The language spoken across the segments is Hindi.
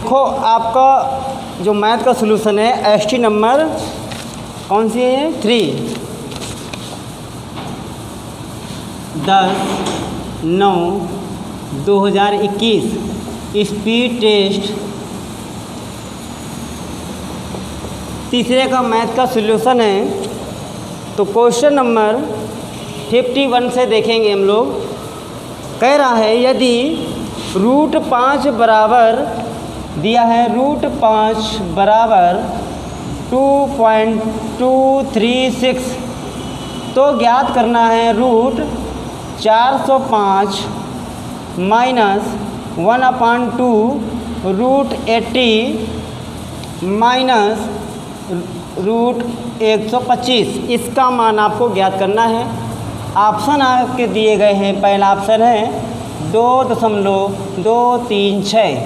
देखो आपका जो मैथ का सलूशन है एसटी नंबर कौन सी है 3 10/9/2021 स्पीड टेस्ट तीसरे का मैथ का सलूशन है। तो क्वेश्चन नंबर 51 से देखेंगे हम लोग। कह रहा है यदि √5 बराबर दिया है, √5 बराबर 2.236 तो ज्ञात करना है √405 माइनस 1/2 √80 माइनस √125 इसका मान आपको ज्ञात करना है। ऑप्शन आपके दिए गए हैं। पहला ऑप्शन है 2.236,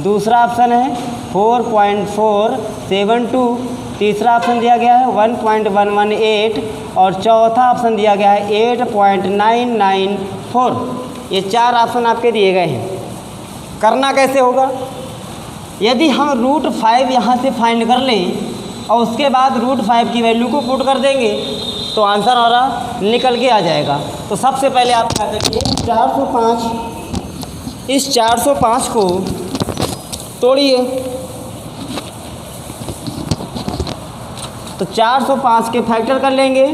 दूसरा ऑप्शन है 4.472, तीसरा ऑप्शन दिया गया है 1.118 और चौथा ऑप्शन दिया गया है 8.994। ये 4 ऑप्शन आपके दिए गए हैं। करना कैसे होगा? यदि हम √5 यहाँ से फाइंड कर लें और उसके बाद √5 की वैल्यू को पुट कर देंगे तो आंसर हमारा निकल के आ जाएगा। तो सबसे पहले आप क्या करिए, 405, इस 405 को तोड़िए। तो 405 के फैक्टर कर लेंगे,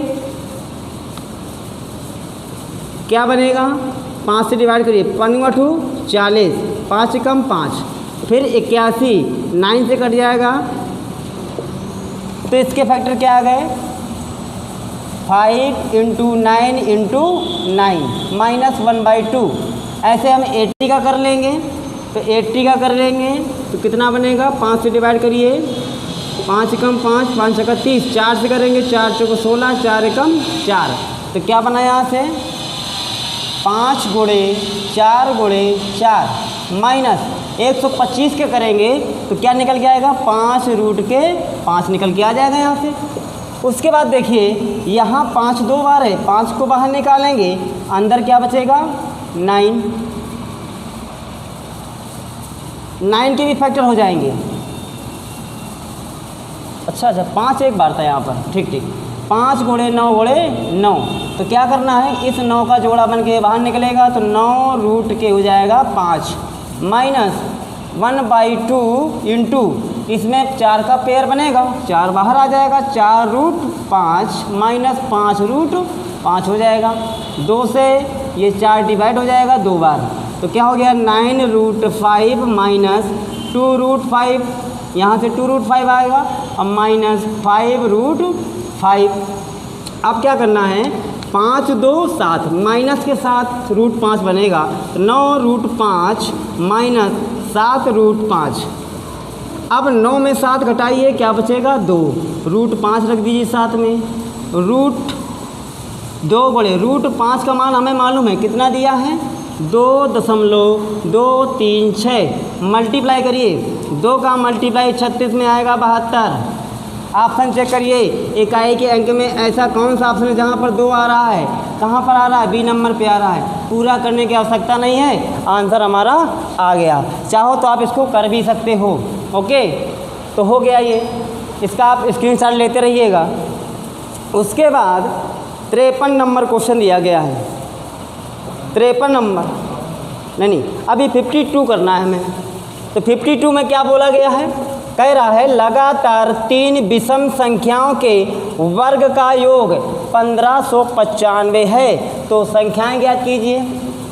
क्या बनेगा? 5 से डिवाइड करिए, 5×2 40, 5 से कम 5, फिर 81, 9 से कट जाएगा तो इसके फैक्टर क्या आ गए? 5 × 9 × 9 माइनस 1/2। ऐसे हम 80 का कर लेंगे तो 80 का कर लेंगे तो कितना बनेगा? 5 से डिवाइड करिए, 5 से कम 5, 5 से 30, 4 से करेंगे, 4 × 16, 4 एकम 4। तो क्या बना यहाँ से? 5 × 4 × 4 माइनस 125 के करेंगे तो क्या निकल के आएगा? 5√5 निकल के आ जाएगा यहाँ से। उसके बाद देखिए यहाँ 5 2 बार है, 5 को बाहर निकालेंगे, अंदर क्या बचेगा? 9 के भी फैक्टर हो जाएंगे। अच्छा 5 एक बार था यहाँ पर, ठीक 5 × 9 × 9। तो क्या करना है? इस 9 का जोड़ा बन के बाहर निकलेगा तो 9 √ के हो जाएगा 5 माइनस 1/2 इंटू इसमें 4 का पेयर बनेगा, 4 बाहर आ जाएगा, 4√5 माइनस 5√5 हो जाएगा। 2 से ये 4 डिवाइड हो जाएगा 2 बार तो क्या हो गया? 9√5 माइनस 2√5, यहाँ से 2√5 आएगा और माइनस 5√5। अब क्या करना है? 5 2 7 माइनस के साथ √5 बनेगा तो 9√5 माइनस 7√5। अब 9 में 7 घटाइए, क्या बचेगा? 2। √5 रख दीजिए साथ में, √2 बड़े √5 का मान हमें मालूम है कितना दिया है? 2.236। मल्टीप्लाई करिए, 2 का मल्टीप्लाई 36 में आएगा 72। ऑप्शन चेक करिए, इकाई के अंक में ऐसा कौन सा ऑप्शन है जहाँ पर 2 आ रहा है? कहाँ पर आ रहा है? बी नंबर पे आ रहा है। पूरा करने की आवश्यकता नहीं है, आंसर हमारा आ गया। चाहो तो आप इसको कर भी सकते हो। ओके, तो हो गया ये, इसका आप स्क्रीनशॉट लेते रहिएगा। उसके बाद 53 नंबर क्वेश्चन दिया गया है। 53 नंबर नहीं, अभी 52 करना है हमें। तो 52 में क्या बोला गया है? कह रहा है लगातार 3 विषम संख्याओं के वर्ग का योग 1595 है। तो संख्याएं ज्ञात कीजिए,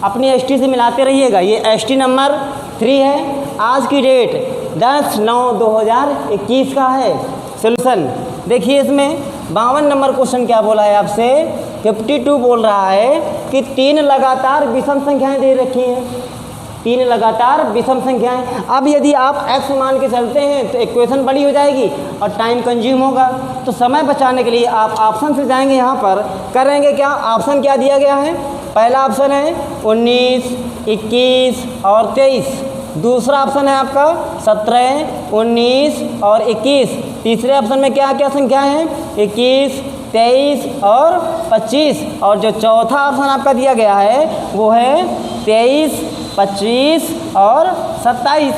अपनी एसटी से मिलाते रहिएगा। ये एसटी नंबर 3 है, आज की डेट 10/9/2021 का है। सॉल्यूशन देखिए, इसमें 52 नंबर क्वेश्चन क्या बोला है आपसे? 52 बोल रहा है कि 3 लगातार विषम संख्याएं दे रखी हैं, 3 लगातार विषम संख्याएं। अब यदि आप x मान के चलते हैं तो इक्वेशन बड़ी हो जाएगी और टाइम कंज्यूम होगा। तो समय बचाने के लिए आप ऑप्शन से जाएंगे, यहाँ पर करेंगे क्या? ऑप्शन क्या दिया गया है? पहला ऑप्शन है 19, 21 और 23। दूसरा ऑप्शन है आपका 17, 19 और 21। तीसरे ऑप्शन में क्या क्या संख्याएं हैं? 21, 23 और 25। और जो चौथा ऑप्शन आपका दिया गया है वो है 23, 25 और 27।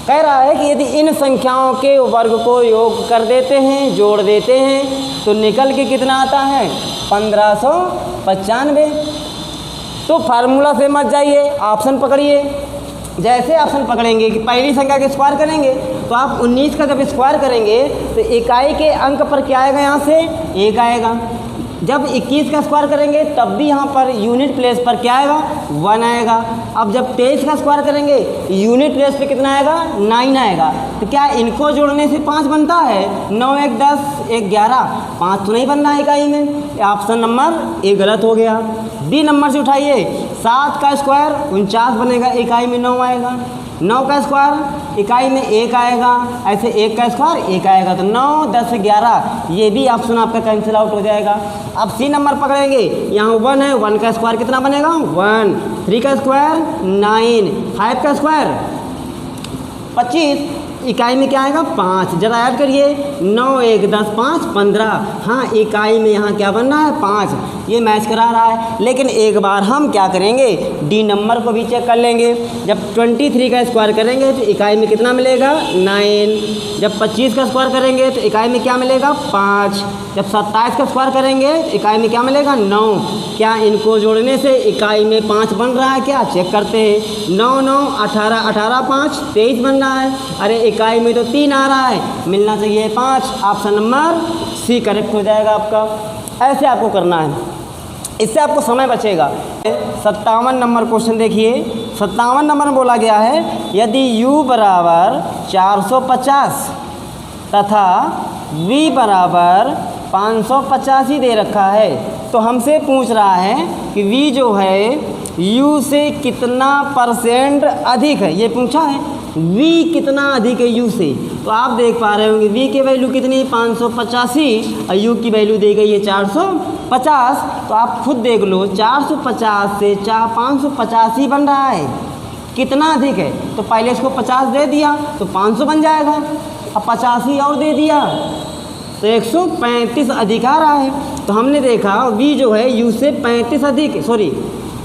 कह रहा है कि यदि इन संख्याओं के वर्ग को योग कर देते हैं, जोड़ देते हैं, तो निकल के कितना आता है 1595। तो फार्मूला से मत जाइए, ऑप्शन पकड़िए। जैसे ऑप्शन पकड़ेंगे कि पहली संख्या के स्क्वायर करेंगे, तो आप 19 का जब स्क्वायर करेंगे तो इकाई के अंक पर क्या आएगा, यहाँ से 1 आएगा। जब 21 का स्क्वायर करेंगे तब भी यहाँ पर यूनिट प्लेस पर क्या आएगा, 1 आएगा। अब जब 23 का स्क्वायर करेंगे यूनिट प्लेस पे कितना आएगा, 9 आएगा। तो क्या इनको जोड़ने से 5 बनता है? 9 1 10 1 11, 5 तो नहीं बन रहा है इकाई में। ऑप्शन नंबर ए गलत हो गया। डी नंबर से उठाइए, 7 का स्क्वायर 49 बनेगा, इकाई में 9 आएगा। 9 का स्क्वायर इकाई में 1 आएगा, ऐसे 1 का स्क्वायर 1 आएगा। तो 9 10 11 ये भी ऑप्शन आपका कैंसिल आउट हो जाएगा। अब सी नंबर पकड़ेंगे, यहाँ 1 है, 1 का स्क्वायर कितना बनेगा 1, 3 का स्क्वायर 9, 5 का स्क्वायर 25, इकाई में क्या आएगा 5। जरा ऐड करिए, 9 1 10 5 15। हाँ, इकाई में यहाँ क्या बन रहा है 5, ये मैच करा रहा है। लेकिन एक बार हम क्या करेंगे, डी नंबर को भी चेक कर लेंगे। जब 23 का स्क्वायर करेंगे तो इकाई में कितना मिलेगा 9। जब 25 का स्क्वायर करेंगे तो इकाई में क्या मिलेगा 5। जब 27 का स्क्वायर करेंगे तो इकाई में क्या मिलेगा 9। क्या इनको जोड़ने से इकाई में 5 बन रहा है? क्या चेक करते हैं। 9 9 18 18 5 23 बन रहा है। अरे इकाई में तो 3 आ रहा है, मिलना चाहिए 5। ऑप्शन नंबर सी करेक्ट हो जाएगा आपका। ऐसे आपको करना है, इससे आपको समय बचेगा। 57 नंबर क्वेश्चन देखिए। 57 नंबर में बोला गया है, यदि u बराबर 450 तथा v बराबर 585 दे रखा है, तो हमसे पूछ रहा है कि v जो है u से कितना % अधिक है, ये पूछा है। v कितना अधिक है u से, तो आप देख पा रहे होंगे v की वैल्यू कितनी 585 और u की वैल्यू दी गई है 450। तो आप खुद देख लो, 450 से 585 बन रहा है, कितना अधिक है। तो पहले इसको 50 दे दिया तो 500 बन जाएगा, अब 85 और दे दिया तो 135 अधिक आ रहा है। तो हमने देखा v जो है u से 35 अधिक, सॉरी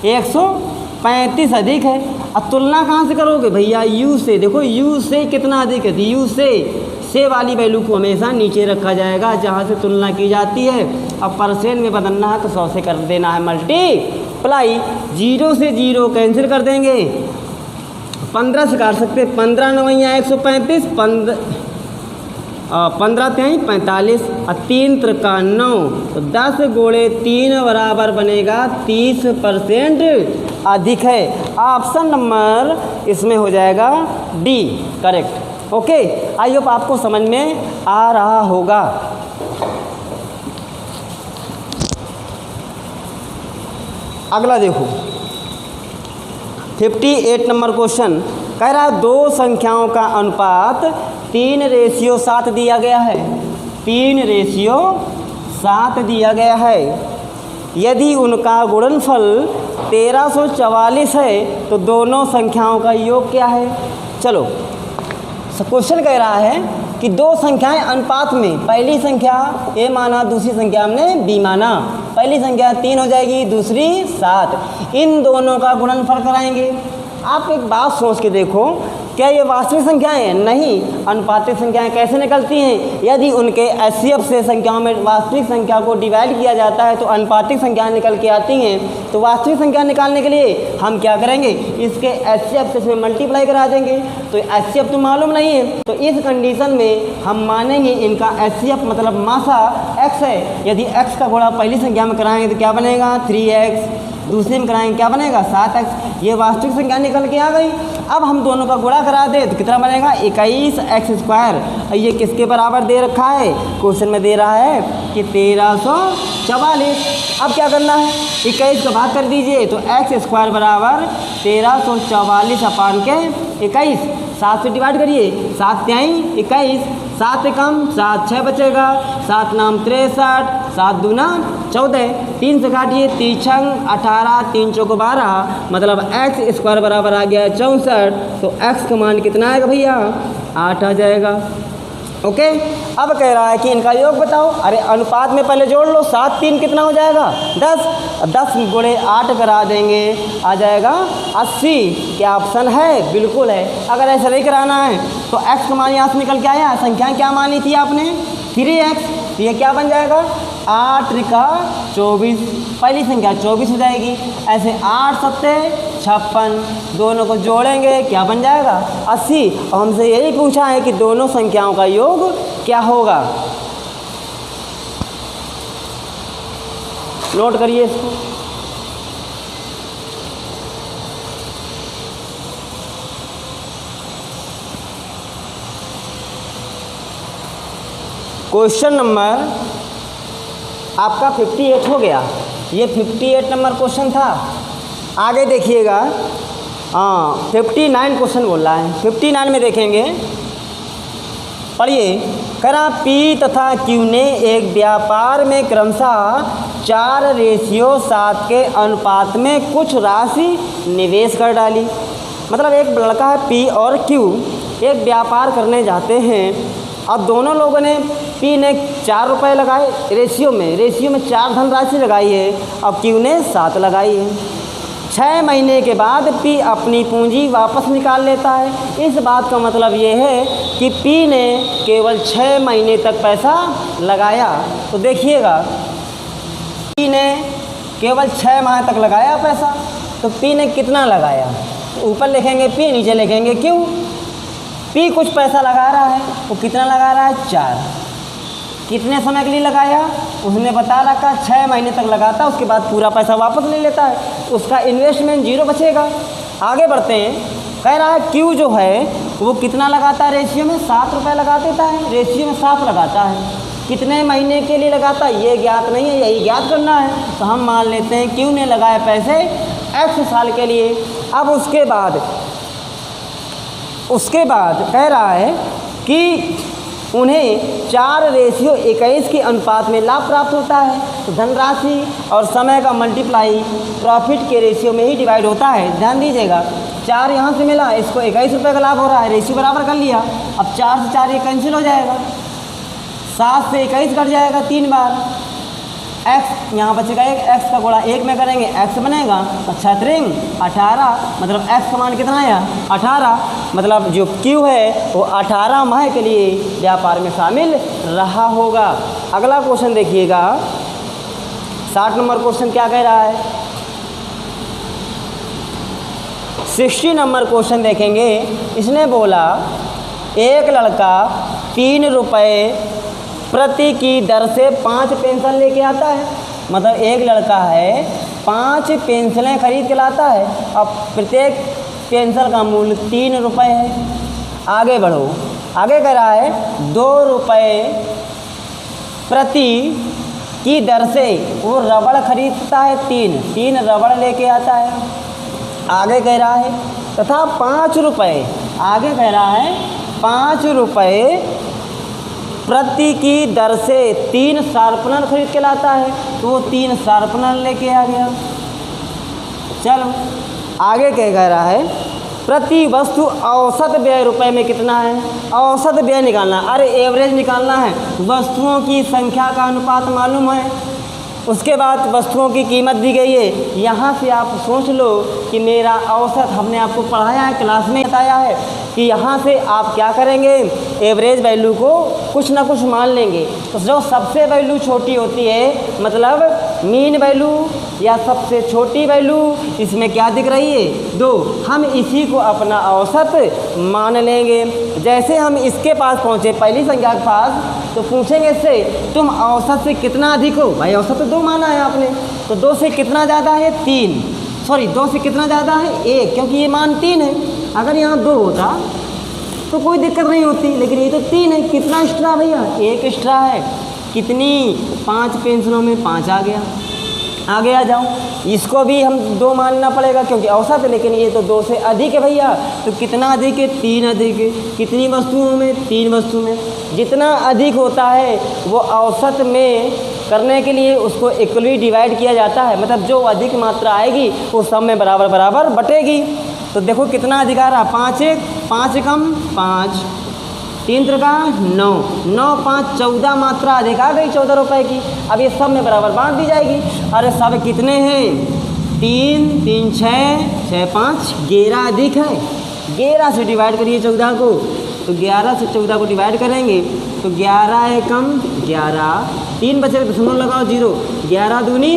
135 अधिक है। अब तुलना कहाँ से करोगे भैया, u से। देखो u से कितना अधिक है, तो u से वाली वैल्यू को हमेशा नीचे रखा जाएगा जहाँ से तुलना की जाती है। अब परसेंट में बदलना है तो 100 से कर देना है मल्टीप्लाई। 0 से 0 कैंसिल कर देंगे, 15 से काट सकते, 15 9 135, 15 3 45 और 3 त्रिका 9, तो 10 गुणे 3 बराबर बनेगा 30% अधिक है। ऑप्शन नंबर इसमें हो जाएगा D correct. Okay, I hope आपको समझ में आ रहा होगा। अगला देखो 58 नंबर क्वेश्चन कह रहा है, दो संख्याओं का अनुपात 3:7 दिया गया है। 3:7 दिया गया है। यदि उनका गुणनफल 1344 है तो दोनों संख्याओं का योग क्या है। चलो, क्वेश्चन कह रहा है कि दो संख्याएं अनुपात में, पहली संख्या a माना, दूसरी संख्या हमने b माना। पहली संख्या 3 हो जाएगी, दूसरी 7। इन दोनों का गुणनफल कराएंगे। आप एक बात सोच के देखो, क्या ये वास्तविक संख्याएं हैं? नहीं। अनुपातिक संख्याएं कैसे निकलती हैं? यदि उनके HCF से संख्याओं में वास्तविक संख्या को डिवाइड किया जाता है तो अनुपातिक संख्याएं निकल के आती हैं। तो वास्तविक संख्या निकालने के लिए हम क्या करेंगे, इसके HCF से इसमें मल्टीप्लाई करा देंगे। तो HCF तो मालूम नहीं है, तो इस कंडीशन में हम मानेंगे इनका HCF मतलब मासा x है। यदि x का गुणा पहली संख्या में कराएंगे तो क्या बनेगा 3x, दूसरे में कराएंगे क्या बनेगा 7x। ये वास्तविक संख्या निकल के आ गई। अब हम दोनों का गुणा करा दे तो कितना बनेगा 21x²। और ये किसके बराबर दे रखा है, क्वेश्चन में दे रहा है कि 1344। अब क्या करना है, 21 का भाग कर दीजिए तो x² बराबर 1344 अपान के 21। 7 से डिवाइड करिए, 7 3 21, 7 कम 7 6 बचेगा, 7 नाम 63, 7 दूना 14, 3 से काटिए 3 छंग 18, 3 चौको 12, मतलब x² बराबर आ गया 64। तो x का मान कितना आएगा भैया 8 आ जाएगा। ओके। अब कह रहा है कि इनका योग बताओ। अरे अनुपात में पहले जोड़ लो, 7 3 कितना हो जाएगा 10, 10 गुणे 8 करा देंगे, आ जाएगा 80। क्या ऑप्शन है? बिल्कुल है। अगर ऐसा नहीं कराना है तो x का मान यहाँ से निकल के आया, संख्या क्या मानी थी आपने 3x, तो ये क्या बन जाएगा 8 त्रिका 24, पहली संख्या 24 हो जाएगी। ऐसे 8 सत्ते 56, दोनों को जोड़ेंगे क्या बन जाएगा 80। और हमसे यही पूछा है कि दोनों संख्याओं का योग क्या होगा। नोट करिए इसको। क्वेश्चन नंबर आपका 58 हो गया। ये 58 नंबर क्वेश्चन था। आगे देखिएगा, 59 क्वेश्चन बोल रहा है। 59 में देखेंगे, पढ़िए। करा पी तथा क्यू ने एक व्यापार में क्रमशः 4:7 के अनुपात में कुछ राशि निवेश कर डाली। मतलब एक लड़का है पी और क्यू, एक व्यापार करने जाते हैं। अब दोनों लोगों ने, पी ने 4 रुपये लगाए रेशियो में 4 धनराशि लगाई है, अब क्यू ने 7 लगाई है। 6 महीने के बाद पी अपनी पूंजी वापस निकाल लेता है। इस बात का मतलब ये है कि पी ने केवल 6 महीने तक पैसा लगाया। तो देखिएगा, पी ने केवल 6 माह तक लगाया पैसा, तो पी ने कितना लगाया, तो ऊपर लिखेंगे पी, नीचे लिखेंगे क्यू। पी कुछ पैसा लगा रहा है, वो कितना लगा रहा है 4। कितने समय के लिए लगाया, उसने बता रखा 6 महीने तक लगाता, उसके बाद पूरा पैसा वापस ले लेता है, उसका इन्वेस्टमेंट 0 बचेगा। आगे बढ़ते हैं, कह रहा है क्यू जो है वो कितना लगाता है रेशियो में 7 रुपये लगा देता है, रेशियो में 7 लगाता है। कितने महीने के लिए लगाता है ये ज्ञात नहीं है, यही ज्ञात करना है। तो हम मान लेते हैं क्यू ने लगाए पैसे x साल के लिए। अब उसके बाद कह रहा है कि उन्हें 4:21 के अनुपात में लाभ प्राप्त होता है। तो धनराशि और समय का मल्टीप्लाई प्रॉफिट के रेशियो में ही डिवाइड होता है। ध्यान दीजिएगा, 4 यहाँ से मिला, इसको 21 रुपये का लाभ हो रहा है, रेशियो बराबर कर लिया। अब 4 से 4 ये कैंसिल हो जाएगा, 7 से 21 कट जाएगा 3 बार। x यहाँ बचेगा 1, x का गुणा 1 में करेंगे x बनेगा 6 18, मतलब x का मान कितना आया 18। मतलब जो Q है वो 18 माह के लिए व्यापार में शामिल रहा होगा। अगला क्वेश्चन देखिएगा, 60 नंबर क्वेश्चन क्या कह रहा है। 60 नंबर क्वेश्चन देखेंगे। इसने बोला एक लड़का 3 रुपये प्रति की दर से 5 पेंसिल लेके आता है। मतलब एक लड़का है 5 पेंसिलें खरीद के लाता है, अब प्रत्येक पेंसिल का मूल्य 3 रुपये है। आगे बढ़ो, आगे कह रहा है 2 रुपये प्रति की दर से वो रबड़ खरीदता है, 3 रबड़ लेके आता है। आगे कह रहा है तथा 5 रुपये, आगे कह रहा है 5 रुपये प्रति की दर से 3 शार्पनर खरीद के लाता है, तो वो 3 शार्पनर लेके आ गया। चलो आगे क्या कह रहा है, प्रति वस्तु औसत व्यय रुपए में कितना है, औसत व्यय निकालना। अरे एवरेज निकालना है, वस्तुओं की संख्या का अनुपात मालूम है, उसके बाद वस्तुओं की कीमत दी गई है। यहाँ से आप सोच लो कि मेरा औसत, हमने आपको पढ़ाया है, क्लास में बताया है कि यहाँ से आप क्या करेंगे, एवरेज वैल्यू को कुछ ना कुछ मान लेंगे। तो जो सबसे वैल्यू छोटी होती है, मतलब मीन वैल्यू या सबसे छोटी वैल्यू, इसमें क्या दिख रही है 2, हम इसी को अपना औसत मान लेंगे। जैसे हम इसके पास पहुँचे, पहली संख्या के पास, तो पूछेंगे इससे तुम औसत से कितना अधिक हो। भाई औसत तो 2 माना है आपने, तो 2 से कितना ज़्यादा है 3, सॉरी 2 से कितना ज़्यादा है 1, क्योंकि ये मान 3 है। अगर यहाँ 2 होता तो कोई दिक्कत नहीं होती, लेकिन ये तो 3 है। कितना एक्स्ट्रा भैया, 1 एक्स्ट्रा है। कितनी, 5 पेंसिलों में 5 आ गया। आगे आ जाओ, इसको भी हम 2 मानना पड़ेगा क्योंकि औसत है, लेकिन ये तो 2 से अधिक है भैया। तो कितना अधिक है, 3 अधिक है। कितनी वस्तुओं में, 3 वस्तु में। जितना अधिक होता है वो औसत में करने के लिए उसको इक्वली डिवाइड किया जाता है, मतलब जो अधिक मात्रा आएगी वो सब में बराबर बराबर बटेगी। तो देखो कितना अधिक आ रहा, 5 1 5 कम 5, 3 त्रिका 9, 9 5 14 मात्रा अधिक आ गई 14 रुपए की। अब ये सब में बराबर बांट दी जाएगी। अरे सब कितने हैं? 3 3 6 6 5 11 अधिक है। 11 से डिवाइड करिए 14 को, तो 11 से 14 को डिवाइड करेंगे तो 11 एकम 11, 3 बचे दशमलव लगाओ 0, 11 दूनी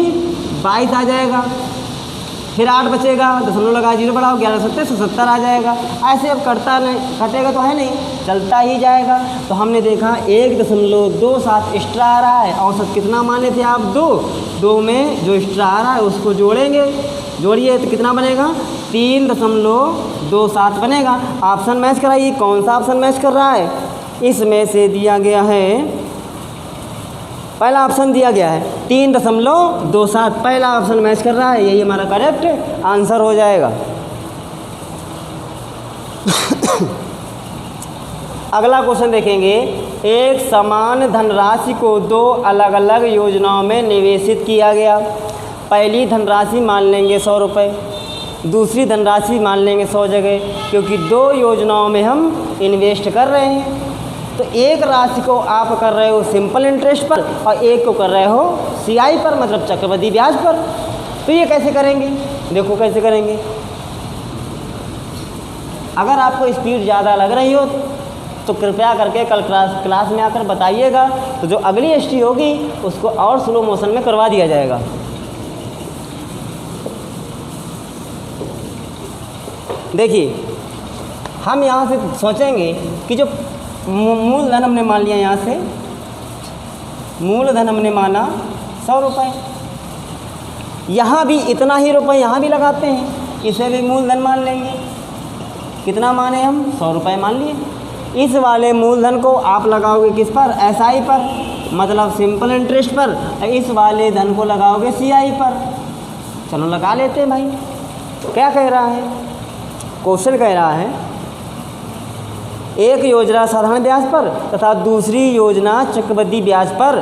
22 आ जाएगा। फिर 8 बचेगा, दशमलव लगा 0 बढ़ाओ, 11 सत्तर 170 आ जाएगा। ऐसे अब कटता नहीं, कटेगा तो है नहीं, चलता ही जाएगा। तो हमने देखा 1.27 एक्स्ट्रा आ रहा है। औसत कितना माने थे आप? 2 में जो एक्स्ट्रा आ रहा है उसको जोड़ेंगे, जोड़िए तो कितना बनेगा? 3.27 बनेगा। ऑप्शन मैच कराइए, कौन सा ऑप्शन मैच कर रहा है? इसमें से दिया गया है, पहला ऑप्शन दिया गया है 3.27, पहला ऑप्शन मैच कर रहा है, यही हमारा करेक्ट आंसर हो जाएगा। अगला क्वेश्चन देखेंगे। एक समान धनराशि को 2 अलग अलग योजनाओं में निवेशित किया गया। पहली धनराशि मान लेंगे 100 रुपये, दूसरी धनराशि मान लेंगे 100 जगह, क्योंकि 2 योजनाओं में हम इन्वेस्ट कर रहे हैं। तो एक राशि को आप कर रहे हो सिंपल इंटरेस्ट पर और एक को कर रहे हो CI पर, मतलब चक्रवृद्धि ब्याज पर। तो ये कैसे करेंगे? देखो कैसे करेंगे। अगर आपको स्पीड ज़्यादा लग रही हो तो कृपया करके कल क्लास में आकर बताइएगा, तो जो अगली ST होगी उसको और स्लो मोशन में करवा दिया जाएगा। देखिए, हम यहाँ से सोचेंगे कि जो मूलधन हमने मान लिया, यहाँ से मूलधन हमने माना 100 रुपये, यहाँ भी इतना ही रुपये यहाँ भी लगाते हैं, इसे भी मूलधन मान लेंगे। कितना माने हम? 100 रुपये मान लिए। इस वाले मूलधन को आप लगाओगे किस पर? SI पर, मतलब सिंपल इंटरेस्ट पर। इस वाले धन को लगाओगे CI पर। चलो लगा लेते हैं भाई। क्या कह रहा है क्वेश्चन? कह रहा है एक योजना साधारण ब्याज पर तथा दूसरी योजना चक्रवृद्धि ब्याज पर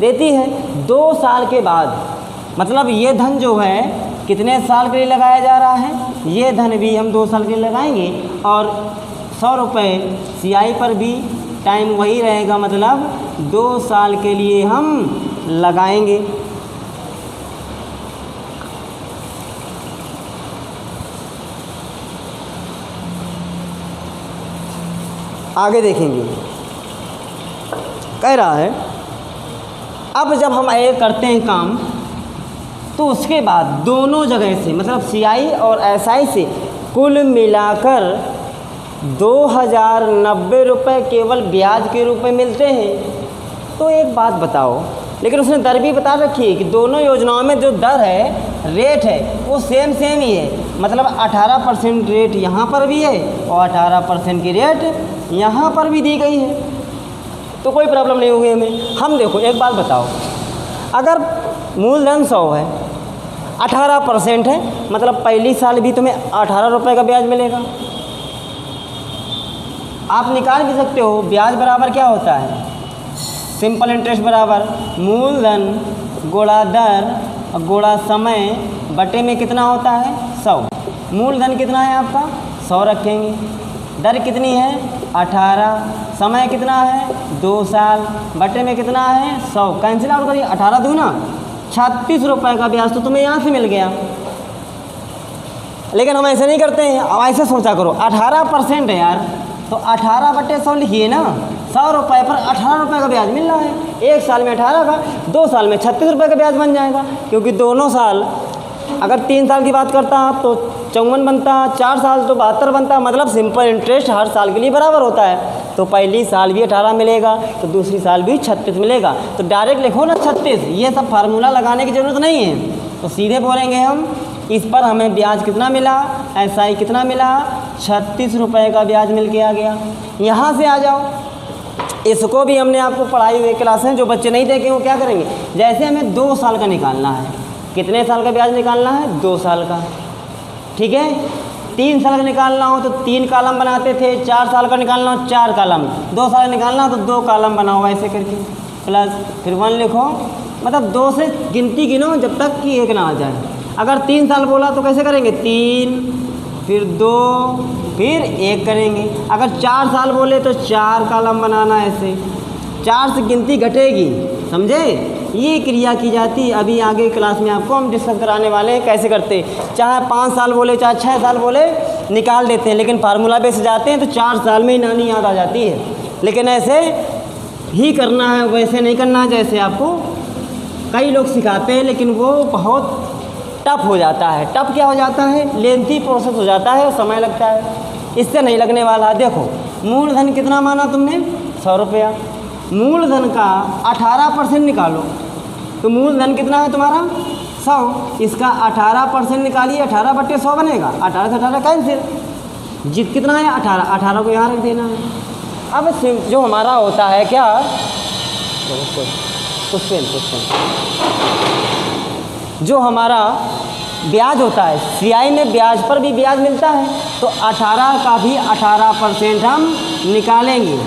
देती है 2 साल के बाद। मतलब ये धन जो है कितने साल के लिए लगाया जा रहा है? ये धन भी हम 2 साल के लिए लगाएंगे और 100 रुपये CI पर भी टाइम वही रहेगा, मतलब 2 साल के लिए हम लगाएंगे। आगे देखेंगे। कह रहा है अब जब हम ये करते हैं काम तो उसके बाद दोनों जगह से, मतलब CI और SI से कुल मिलाकर 2090 रुपये केवल ब्याज के रूप में मिलते हैं। तो एक बात बताओ, लेकिन उसने दर भी बता रखी है कि दोनों योजनाओं में जो दर है, रेट है, वो सेम ही है। मतलब 18% रेट यहाँ पर भी है और 18% की रेट यहाँ पर भी दी गई है, तो कोई प्रॉब्लम नहीं होगी हमें। हम देखो एक बात बताओ, अगर मूलधन 100 है, 18% है, मतलब पहली साल भी तुम्हें 18 रुपये का ब्याज मिलेगा। आप निकाल भी सकते हो, ब्याज बराबर क्या होता है? सिंपल इंटरेस्ट बराबर मूलधन गुणा दर गुणा समय बटे में कितना होता है? 100। मूलधन कितना है आपका? 100 रखेंगे। दर कितनी है? 18। समय कितना है? 2 साल। बटे में कितना है? 100। कैंसिल आउट करिए, 18 दूना 36 रुपये का ब्याज तो तुम्हें यहाँ से मिल गया। लेकिन हम ऐसे नहीं करते हैं, अब ऐसे सोचा करो, 18% है यार, तो 18/100 लिखिए ना। 100 रुपये पर 18 रुपये का ब्याज मिल रहा है। 1 साल में 18 का, 2 साल में 36 रुपये का ब्याज बन जाएगा, क्योंकि दोनों साल, अगर 3 साल की बात करता तो 54 बनता, 4 साल तो 72 बनता। मतलब सिंपल इंटरेस्ट हर साल के लिए बराबर होता है। तो पहली साल भी 18 मिलेगा तो दूसरी साल भी 36 मिलेगा। तो डायरेक्ट लिखो ना 36, ये सब फार्मूला लगाने की ज़रूरत नहीं है। तो सीधे बोलेंगे हम, इस पर हमें ब्याज कितना मिला? SI कितना मिला? 36 रुपये का ब्याज मिल के आ गया। यहाँ से आ जाओ, इसको भी हमने आपको पढ़ाई हुई क्लास है, जो बच्चे नहीं देखे वो क्या करेंगे? जैसे हमें 2 साल का निकालना है, कितने साल का ब्याज निकालना है? 2 साल का, ठीक है। 3 साल का निकालना हो तो 3 कॉलम बनाते थे, 4 साल का निकालना हो 4 कॉलम, 2 साल का निकालना हो तो 2 कॉलम बनाओ, ऐसे करके प्लस फिर 1 लिखो। मतलब 2 से गिनती गिनो जब तक कि 1 ना आ जाए। अगर 3 साल बोला तो कैसे करेंगे? 3 फिर 2 फिर 1 करेंगे। अगर 4 साल बोले तो 4 कॉलम बनाना ऐसे, 4 से गिनती घटेगी, समझे? ये क्रिया की जाती। अभी आगे क्लास में आपको हम डिस्कस कराने वाले हैं कैसे करते। चाहे 5 साल बोले चाहे 6 साल बोले निकाल देते हैं, लेकिन फार्मूला पे से जाते हैं तो 4 साल में ही नानी याद आ जाती है। लेकिन ऐसे ही करना है, वैसे नहीं करना है जैसे आपको कई लोग सिखाते हैं, लेकिन वो बहुत टफ हो जाता है। टफ क्या हो जाता है? लेंथी प्रोसेस हो जाता है और समय लगता है। इससे नहीं लगने वाला। देखो मूलधन कितना माना तुमने? 100 रुपया। मूलधन का 18% निकालो तो मूलधन कितना है तुम्हारा? 100। इसका 18% निकालिए, 18/100 बनेगा। 18 से 18 कैंसिल। जित कितना है? 18। 18 को यहाँ रख देना है। अब जो हमारा होता है क्या, जो हमारा ब्याज होता है, सीआई में ब्याज पर भी ब्याज मिलता है, तो 18 का भी 18% हम निकालेंगे।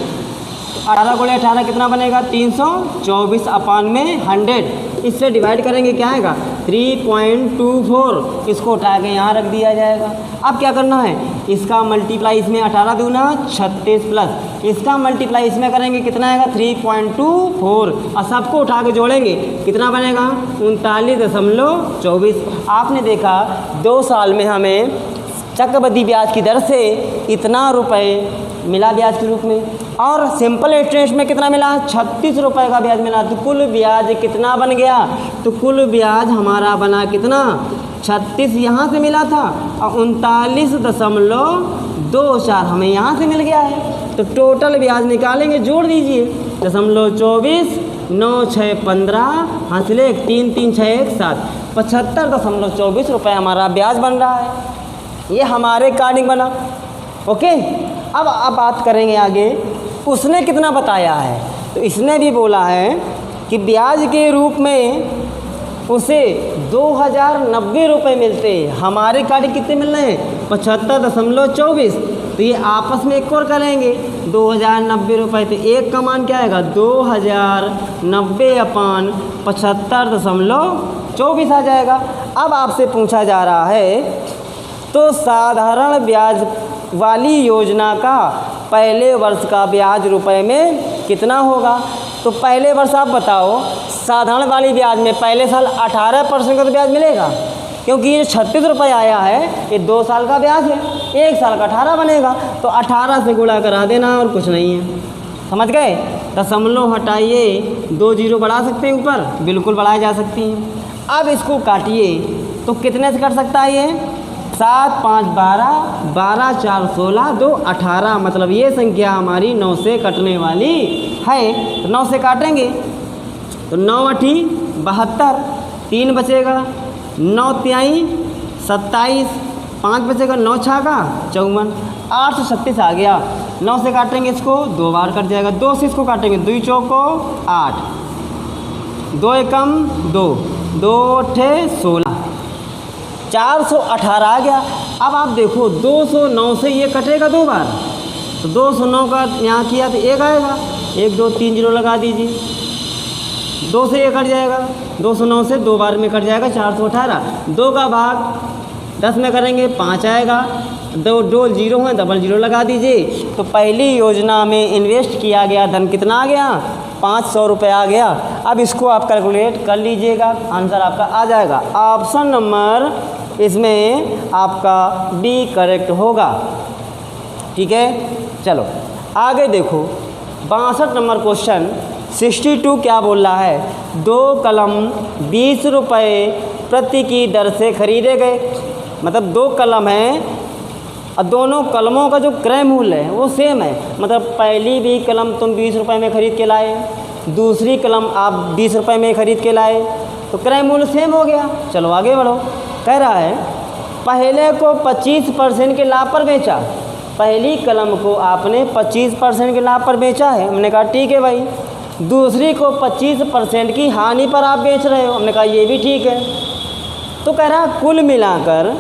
18 को 18 कितना बनेगा? 324 अपान में 100। इससे डिवाइड करेंगे, क्या आएगा? 3.24। इसको उठा के यहाँ रख दिया जाएगा। अब क्या करना है? इसका मल्टीप्लाई इसमें 18 दूना 36 प्लस इसका मल्टीप्लाई इसमें करेंगे, कितना आएगा? 3.24। और सबको उठा के जोड़ेंगे, कितना बनेगा? 39.24। आपने देखा 2 साल में हमें चक्रवृद्धि ब्याज की दर से इतना रुपए मिला ब्याज के रूप में, और सिंपल इंटरेस्ट में कितना मिला? 36 रुपये का ब्याज मिला। तो कुल ब्याज कितना बन गया? तो कुल ब्याज हमारा बना कितना? 36 यहाँ से मिला था और 39.24 हमें यहाँ से मिल गया है। तो टोटल ब्याज निकालेंगे, जोड़ दीजिए। 0.24 9 6 15 हासिले 3 3 6 1 7 75.24 रुपये हमारा ब्याज बन रहा है। ये हमारे अकॉर्डिंग बना। ओके, अब बात करेंगे आगे। उसने कितना बताया है? तो इसने भी बोला है कि ब्याज के रूप में उसे 2090 रुपये मिलते हैं। हमारे अकॉर्डिंग कितने मिल रहे हैं? 75.24। तो ये आपस में एक और करेंगे 2090 रुपये। तो एक का मान क्या आएगा? 2090 अपान 75.24 आ जाएगा। अब आपसे पूछा जा रहा है, तो साधारण ब्याज वाली योजना का पहले वर्ष का ब्याज रुपए में कितना होगा? तो पहले वर्ष आप बताओ, साधारण वाली ब्याज में पहले साल 18% का तो ब्याज मिलेगा, क्योंकि ये 36 रुपये आया है, ये 2 साल का ब्याज है। 1 साल का 18 बनेगा, तो 18 से गुणा करा देना और कुछ नहीं है। समझ गए? दशमलव हटाइए, 2 जीरो बढ़ा सकते हैं ऊपर, बिल्कुल बढ़ाई जा सकती हैं। अब इसको काटिए तो कितने से कट सकता है? ये 7 5 12 12 4 16 2 18। मतलब ये संख्या हमारी 9 से कटने वाली है। तो 9 से काटेंगे तो 9 8 72, 3 बचेगा, 9 3 27, 5 बचेगा, 9 6 का 54, 836 आ गया। 9 से काटेंगे इसको, 2 बार कट जाएगा। 2 से इसको काटेंगे, 2 चौको 8, 2 एकम 2, 2 8 16, 418 आ गया। अब आप देखो 209 से ये कटेगा 2 बार, तो 209 का यहाँ किया तो 1 आएगा, 1 2 3 जीरो लगा दीजिए, 2 से ये कट जाएगा, 209 से 2 बार में कट जाएगा 418। 2 का भाग 10 में करेंगे 5 आएगा, 2 जीरो हैं, डबल जीरो लगा दीजिए। तो पहली योजना में इन्वेस्ट किया गया धन कितना आ गया? 500 रुपये आ गया। अब इसको आप कैलकुलेट कर लीजिएगा, आंसर आपका आ जाएगा। ऑप्शन नंबर इसमें आपका डी करेक्ट होगा। ठीक है, चलो आगे देखो 62 नंबर क्वेश्चन 62 क्या बोल रहा है? 2 कलम 20 रुपये प्रति की दर से खरीदे गए। मतलब 2 कलम हैं और दोनों कलमों का जो क्रय मूल्य है वो सेम है। मतलब पहली भी कलम तुम 20 रुपये में ख़रीद के लाए, दूसरी कलम आप 20 रुपये में ख़रीद के लाए, तो क्रय मूल्य सेम हो गया। चलो आगे बढ़ो। कह रहा है पहले को 25% के लाभ पर बेचा। पहली कलम को आपने 25% के लाभ पर बेचा है। हमने कहा ठीक है भाई। दूसरी को 25% की हानि पर आप बेच रहे हो। हमने कहा ये भी ठीक है। तो कह रहा कुल मिलाकर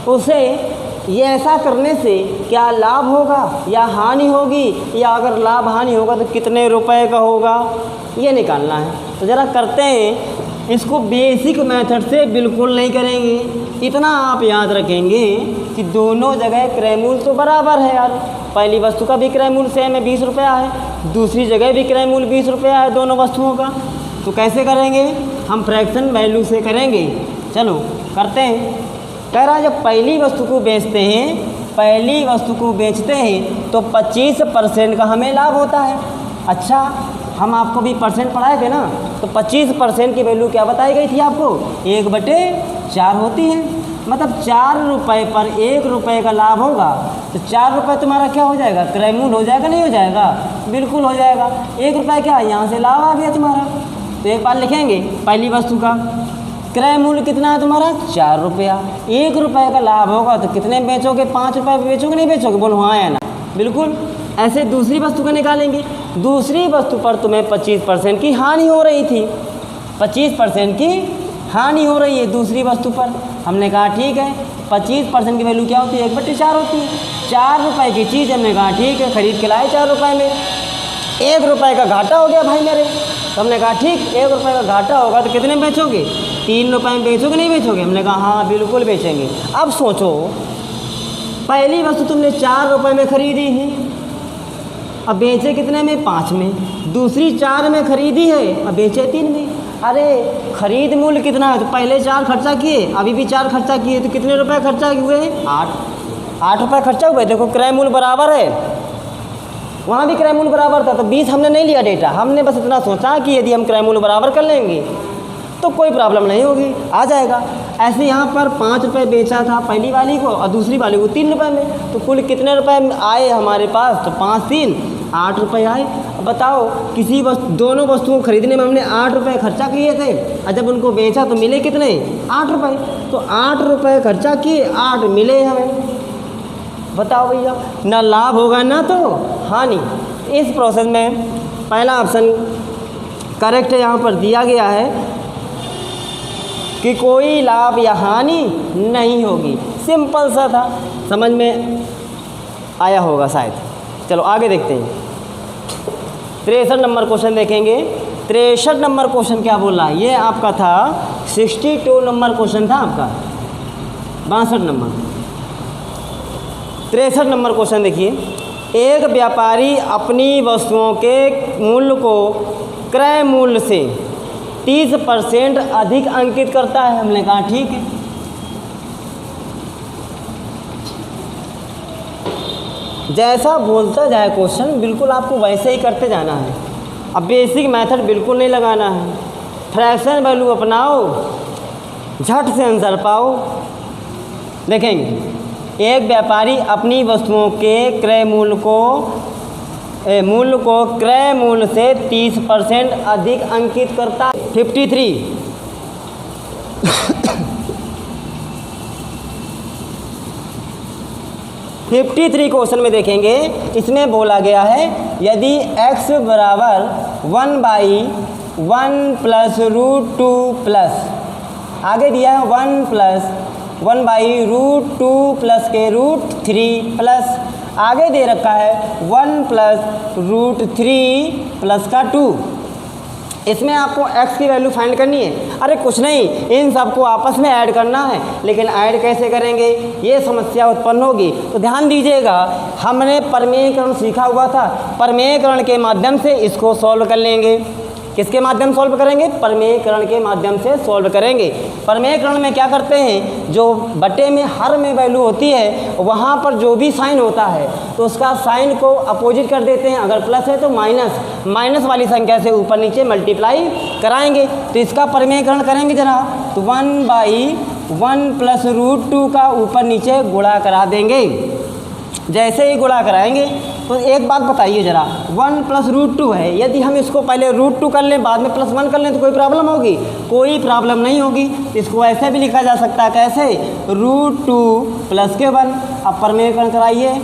उसे ये ऐसा करने से क्या लाभ होगा या हानि होगी, या अगर लाभ हानि होगा तो कितने रुपए का होगा, ये निकालना है। तो ज़रा करते हैं इसको। बेसिक मेथड से बिल्कुल नहीं करेंगे, इतना आप याद रखेंगे कि दोनों जगह क्रय मूल्य तो बराबर है यार। पहली वस्तु का भी क्रय मूल्य सेम है 20 रुपया है, दूसरी जगह भी क्रय मूल्य 20 रुपया है दोनों वस्तुओं का। तो कैसे करेंगे हम? फ्रैक्शन वैल्यू से करेंगे। चलो करते हैं। कह रहा है जब पहली वस्तु को बेचते हैं तो 25% का हमें लाभ होता है। अच्छा, हम आपको भी परसेंट पढ़ाए थे ना, तो 25% की वैल्यू क्या बताई गई थी आपको? 1/4 होती है। मतलब 4 रुपये पर 1 रुपये का लाभ होगा तो 4 रुपये तुम्हारा क्या हो जाएगा? क्रय मूल्य हो जाएगा, नहीं हो जाएगा? बिल्कुल हो जाएगा। 1 रुपये क्या यहाँ से लाभ आ गया तुम्हारा। तो एक बार लिखेंगे, पहली वस्तु का क्रय मूल्य कितना है तुम्हारा? 4 रुपया। 1 रुपये का लाभ होगा तो कितने बेचोगे? 5 रुपये बेचोगे, नहीं बेचोगे? बोलो हाँ या ना। बिल्कुल। ऐसे दूसरी वस्तु का निकालेंगे। दूसरी वस्तु पर तुम्हें 25% की हानि हो रही थी, 25% की हानि हो रही है दूसरी वस्तु पर। हमने कहा ठीक है, 25% की वैल्यू क्या होती है? 1/4 होती है। 4 रुपये की चीज़ हमने कहा ठीक है, खरीद के लाए 4 रुपये में, 1 रुपये का घाटा हो गया भाई मेरे। तो हमने कहा ठीक, 1 रुपये का घाटा होगा तो कितने बेचोगे? 3 रुपये में बेचोगे, नहीं बेचोगे? हमने कहा हाँ बिल्कुल बेचेंगे। अब सोचो, पहली वस्तु तुमने 4 रुपये में खरीदी है, अब बेचे कितने में? 5 में। दूसरी 4 में खरीदी है, अब बेचे 3 में। अरे खरीद मूल्य कितना है? तो पहले 4 खर्चा किए, अभी भी 4 खर्चा किए, तो कितने रुपए खर्चा हुए? 8 रुपये खर्चा हुए। देखो क्रय मूल्य बराबर है, वहाँ भी क्रय मूल्य बराबर था, तो 20 हमने नहीं लिया डेटा। हमने बस इतना सोचा कि यदि हम क्रय मूल्य बराबर कर लेंगे तो कोई प्रॉब्लम नहीं होगी, आ जाएगा। ऐसे यहाँ पर 5 रुपये बेचा था पहली वाली को और दूसरी वाली को 3 रुपये में, तो कुल कितने रुपए आए हमारे पास? तो 5 3 8 रुपये आए। अब बताओ, किसी दोनों वस्तुओं को खरीदने में हमने 8 रुपये खर्चा किए थे और जब उनको बेचा तो मिले कितने? 8 रुपये। तो 8 रुपये खर्चा किए, 8 मिले हमें। बताओ भैया, ना लाभ होगा ना तो हानि। इस प्रोसेस में पहला ऑप्शन करेक्ट है, यहाँ पर दिया गया है कि कोई लाभ या हानि नहीं होगी। सिंपल सा था, समझ में आया होगा शायद। चलो आगे देखते हैं। 63 नंबर क्वेश्चन देखेंगे। 63 नंबर क्वेश्चन क्या बोल रहा है? ये आपका था 62 नंबर क्वेश्चन था आपका, 62 नंबर। 63 नंबर क्वेश्चन देखिए। एक व्यापारी अपनी वस्तुओं के मूल्य को क्रय मूल्य से 30% अधिक अंकित करता है। हमने कहा ठीक है। जैसा बोलता जाए क्वेश्चन, बिल्कुल आपको वैसे ही करते जाना है। अब बेसिक मेथड बिल्कुल नहीं लगाना है, फ्रैक्शन वैल्यू अपनाओ, झट से आंसर पाओ। देखेंगे, एक व्यापारी अपनी वस्तुओं के क्रय मूल्य को क्रय मूल्य से 30% अधिक अंकित करता है। 53 क्वेश्चन में देखेंगे, इसमें बोला गया है यदि x बराबर 1/1 प्लस √2 प्लस, आगे दिया है 1/√2 प्लस के √3 प्लस, आगे दे रखा है 1 प्लस √3 प्लस का 2। इसमें आपको x की वैल्यू फाइंड करनी है। अरे कुछ नहीं, इन सबको आपस में ऐड करना है, लेकिन ऐड कैसे करेंगे ये समस्या उत्पन्न होगी। तो ध्यान दीजिएगा, हमने प्रमेयकरण सीखा हुआ था, प्रमेयकरण के माध्यम से इसको सॉल्व कर लेंगे। किसके माध्यम सॉल्व करेंगे? प्रमेयकरण के माध्यम से सॉल्व करेंगे। प्रमेयकरण में क्या करते हैं, जो बटे में हर में वैल्यू होती है वहाँ पर जो भी साइन होता है तो उसका साइन को अपोजिट कर देते हैं। अगर प्लस है तो माइनस वाली संख्या से ऊपर नीचे मल्टीप्लाई कराएंगे। तो इसका प्रमेयकरण करेंगे जरा, तो 1/1 प्लस √2 का ऊपर नीचे गुणा करा देंगे। जैसे ही गुणा कराएंगे तो एक बात बताइए जरा, 1 प्लस √2 है, यदि हम इसको पहले √2 कर लें बाद में +1 कर लें तो कोई प्रॉब्लम होगी? कोई प्रॉब्लम नहीं होगी। इसको ऐसे भी लिखा जा सकता है, कैसे? √2 प्लस के 1। अब प्रमेयकरण कराइए,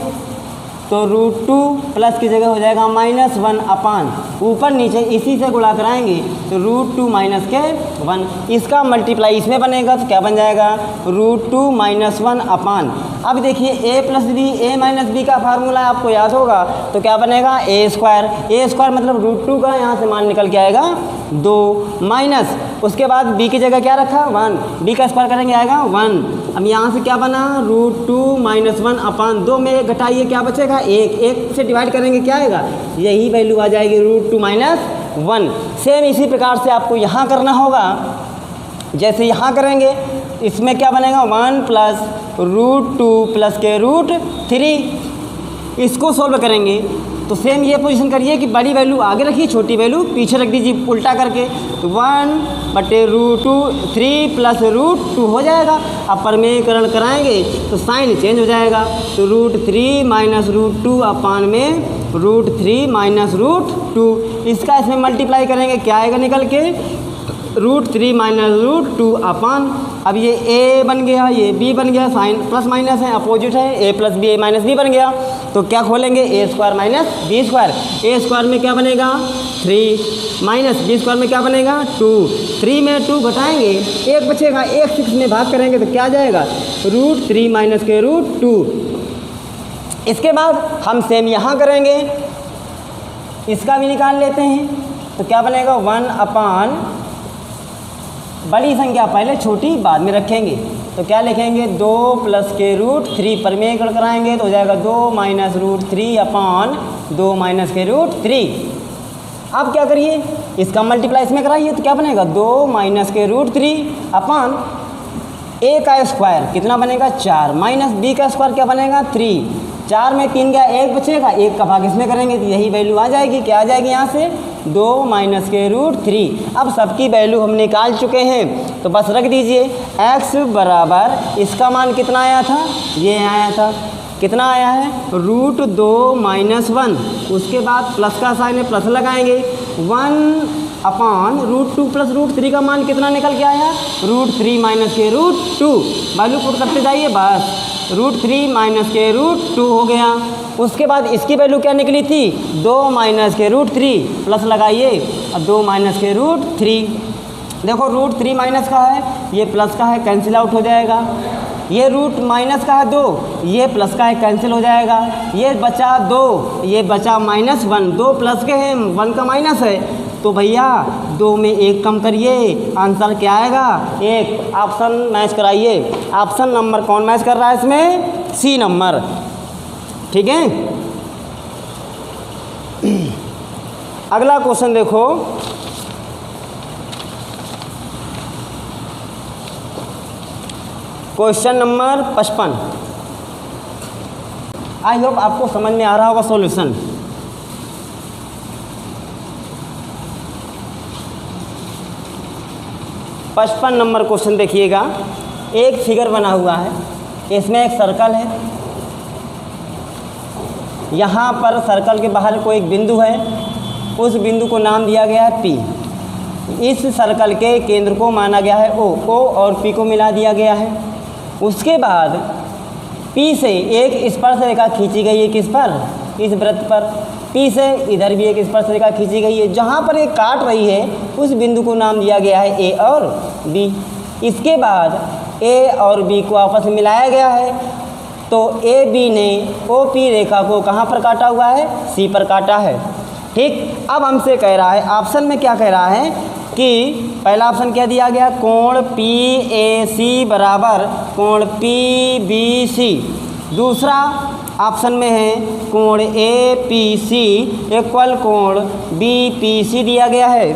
तो √2 प्लस की जगह हो जाएगा -1 अपान, ऊपर नीचे इसी से गुणा कराएंगे तो √2 माइनस के 1, इसका मल्टीप्लाई इसमें बनेगा तो क्या बन जाएगा √2 - 1 अपान। अब देखिए a plus B a minus B का फार्मूला आपको याद होगा तो क्या बनेगा a² मतलब √2 का यहाँ से मान निकल के आएगा 2 माइनस उसके बाद b की जगह क्या रखा 1, b का स्क्वायर करेंगे आएगा 1। अब यहाँ से क्या बना √2 - 1 अपान 2 में 1 घटाइए क्या बचेगा 1 से डिवाइड करेंगे क्या आएगा यही वैल्यू आ जाएगी √2 - 1। सेम इसी प्रकार से आपको यहाँ करना होगा, जैसे यहाँ करेंगे इसमें क्या बनेगा 1 प्लस √2 प्लस के √3, इसको सोल्व करेंगे तो सेम ये पोजीशन करिए कि बड़ी वैल्यू आगे रखिए छोटी वैल्यू पीछे रख दीजिए उल्टा करके, तो 1/√2 3 प्लस √2 हो जाएगा। अब परमेयकरण कराएंगे तो साइन चेंज हो जाएगा तो √3 माइनस √2 अपान में √3 माइनस √2, इसका इसमें मल्टीप्लाई करेंगे क्या आएगा निकल के √3 माइनस √2 अपान। अब ये a बन गया ये b बन गया, साइन प्लस माइनस है अपोजिट है a plus B a minus B बन गया तो क्या खोलेंगे a² माइनस b², a² में क्या बनेगा 3 माइनस b² में क्या बनेगा 2, 3 में 2 घटाएंगे 1 बचेगा 1 6 में भाग करेंगे तो क्या जाएगा √3 माइनस के √2। इसके बाद हम सेम यहाँ करेंगे, इसका भी निकाल लेते हैं तो क्या बनेगा 1 अपान बड़ी संख्या पहले छोटी बाद में रखेंगे तो क्या लिखेंगे 2 प्लस के √3 परमेयकरण कराएंगे तो हो जाएगा 2 माइनस √3 अपान 2 माइनस के √3। अब क्या करिए इसका मल्टीप्लाई इसमें कराइए तो क्या बनेगा 2 माइनस के √3 अपान a का स्क्वायर कितना बनेगा 4 माइनस b का स्क्वायर क्या बनेगा 3, 4 में 3 गया 1 बचेगा 1 का भाग इसमें करेंगे तो यही वैल्यू आ जाएगी, क्या आ जाएगी यहाँ से 2 माइनस के √3। अब सबकी वैल्यू हम निकाल चुके हैं तो बस रख दीजिए x बराबर इसका मान कितना आया था ये आया था कितना आया है √2 माइनस 1, उसके बाद प्लस का साइन है प्लस लगाएंगे 1 अपान √2 प्लस √3 का मान कितना निकल के आया √3 माइनस के √2, वैल्यू पुट करते जाइए बस √3 माइनस के √2 हो गया। उसके बाद इसकी वैल्यू क्या निकली थी 2 माइनस के √3 प्लस लगाइए और 2 माइनस के √3, देखो √3 माइनस का है ये प्लस का है कैंसिल आउट हो जाएगा, ये रूट माइनस का है 2 ये प्लस का है कैंसिल हो जाएगा, ये बचा 2 ये बचा -1, 2 प्लस के हैं 1 का माइनस है तो भैया 2 में 1 कम करिए आंसर क्या आएगा 1। ऑप्शन मैच कराइए, ऑप्शन नंबर कौन मैच कर रहा है इसमें सी नंबर, ठीक है। अगला क्वेश्चन देखो क्वेश्चन नंबर 55। आई होप आपको समझ में आ रहा होगा सॉल्यूशन। पचपन नंबर क्वेश्चन देखिएगा, एक फिगर बना हुआ है इसमें एक सर्कल है, यहाँ पर सर्कल के बाहर कोई एक बिंदु है, उस बिंदु को नाम दिया गया है P। इस सर्कल के केंद्र को माना गया है O और P को मिला दिया गया है। उसके बाद P से एक स्पर्श रेखा खींची गई है किस पर इस वृत्त पर, P से इधर भी एक स्पर्श रेखा खींची गई है, जहाँ पर एक काट रही है उस बिंदु को नाम दिया गया है A और B। इसके बाद A और B को आपस में मिलाया गया है तो AB ने OP रेखा को कहाँ पर काटा हुआ है C पर काटा है, ठीक। अब हमसे कह रहा है ऑप्शन में क्या कह रहा है कि पहला ऑप्शन क्या दिया गया कोण PAC बराबर कोण PBC, दूसरा ऑप्शन में है कोण APC इक्वल कोण BPC दिया गया है।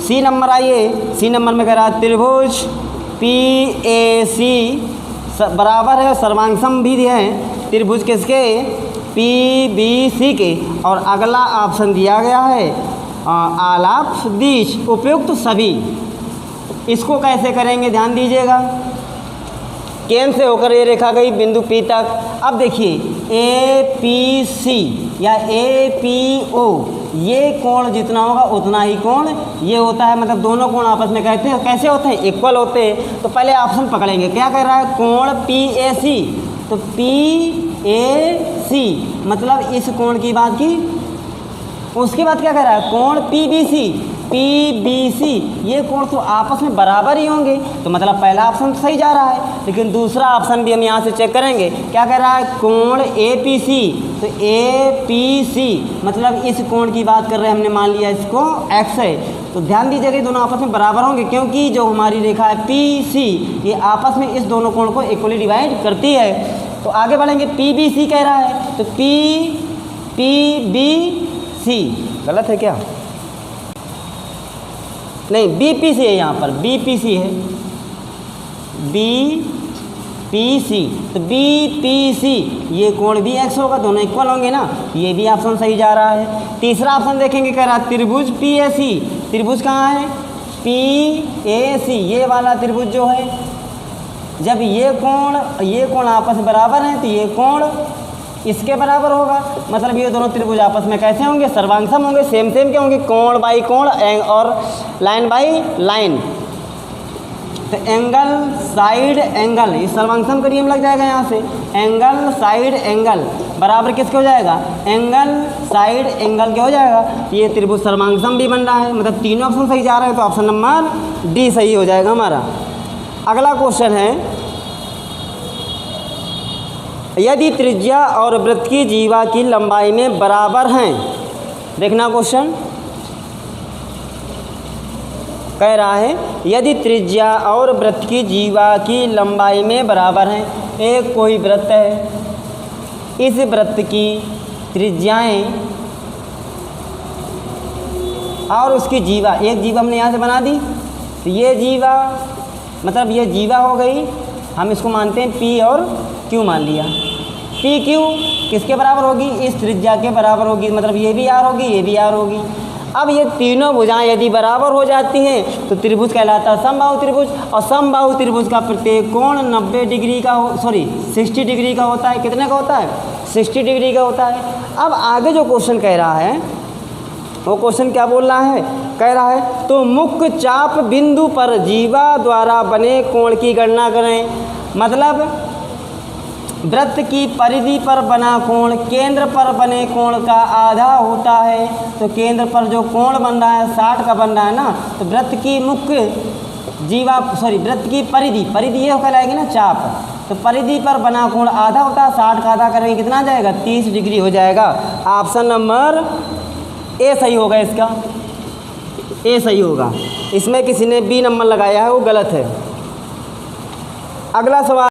सी नंबर आइए, सी नंबर में कह रहा है त्रिभुज PAC बराबर है सर्वांगसम भी है त्रिभुज किसके PBC के, और अगला ऑप्शन दिया गया है आलाप दिश उपयुक्त सभी। इसको कैसे करेंगे ध्यान दीजिएगा, केंद्र से होकर ये रेखा गई बिंदु P तक। अब देखिए APC या APO ये कोण जितना होगा उतना ही कोण ये होता है, मतलब दोनों कोण आपस में कैसे होते हैं इक्वल होते हैं। तो पहले ऑप्शन पकड़ेंगे, क्या कह रहा है कोण PAC तो PAC मतलब इस कोण की बात की। उसके बाद क्या कह रहा है, कोण PBC ये कोण तो आपस में बराबर ही होंगे, तो मतलब पहला ऑप्शन तो सही जा रहा है। लेकिन दूसरा ऑप्शन भी हम यहाँ से चेक करेंगे, क्या कह रहा है, कोण APC, तो APC मतलब इस कोण की बात कर रहे हैं, हमने मान लिया इसको x है। तो ध्यान दीजिएगा दोनों आपस में बराबर होंगे, क्योंकि जो हमारी रेखा है PC ये आपस में इस दोनों कोण को इक्वली डिवाइड करती है। तो आगे बढ़ेंगे, PBC कह रहा है, तो PBC गलत है क्या, नहीं BPC है, यहाँ पर BPC है, BPC, तो BPC ये कोण भी x होगा, दोनों इक्वल होंगे ना, ये भी ऑप्शन सही जा रहा है। तीसरा ऑप्शन देखेंगे, कह रहा है त्रिभुज PAC, त्रिभुज कहाँ है, PAC ये वाला त्रिभुज जो है, जब ये कोण आपस में बराबर हैं तो ये कोण इसके बराबर होगा, मतलब ये दोनों त्रिभुज आपस में कैसे होंगे, सर्वांगसम होंगे, सेम क्या होंगे, कोण बाई कोण और लाइन बाई लाइन। तो एंगल साइड एंगल, ये सर्वांगसम का नियम लग जाएगा यहाँ से, एंगल साइड एंगल बराबर किसके हो जाएगा, एंगल साइड एंगल क्या हो जाएगा, ये त्रिभुज सर्वांगसम भी बन रहा है, मतलब तीनों ऑप्शन सही जा रहे हैं, तो ऑप्शन नंबर डी सही हो जाएगा हमारा। अगला क्वेश्चन है, यदि त्रिज्या और वृत्त की जीवा की लंबाई में बराबर हैं, देखना क्वेश्चन कह रहा है, यदि त्रिज्या और वृत्त की जीवा की लंबाई में बराबर हैं, एक कोई वृत्त है, इस वृत्त की त्रिज्याएं और उसकी जीवा, एक जीवा हमने यहाँ से बना दी, तो ये जीवा मतलब ये जीवा हो गई, हम इसको मानते हैं P और Q मान लिया, PQ किसके बराबर होगी, इस त्रिज्या के बराबर होगी, मतलब ये भी R होगी, ये भी R होगी। अब ये तीनों भुजाएं यदि बराबर हो जाती हैं तो त्रिभुज कहलाता है समबाहु त्रिभुज, और समबाहु त्रिभुज का प्रत्येक कोण 90 डिग्री का 60 डिग्री का होता है। कितने का होता है, 60 डिग्री का होता है। अब आगे जो क्वेश्चन कह रहा है वो क्वेश्चन क्या बोल रहा है, कह रहा है तो मुख्य चाप बिंदु पर जीवा द्वारा बने कोण की गणना करें, मतलब वृत्त की परिधि पर बना कोण केंद्र पर बने कोण का आधा होता है। तो केंद्र पर जो कोण बन रहा है 60 का बन रहा है ना, तो वृत्त की मुख्य वृत्त की परिधि ये कहलाएगी ना चाप, तो परिधि पर बना कोण आधा होता है, 60 का आधा करेंगे कितना आ जाएगा, 30 डिग्री हो जाएगा। ऑप्शन नंबर ए सही होगा, इसका ए सही होगा। इसमें किसी ने बी नंबर लगाया है वो गलत है। अगला सवाल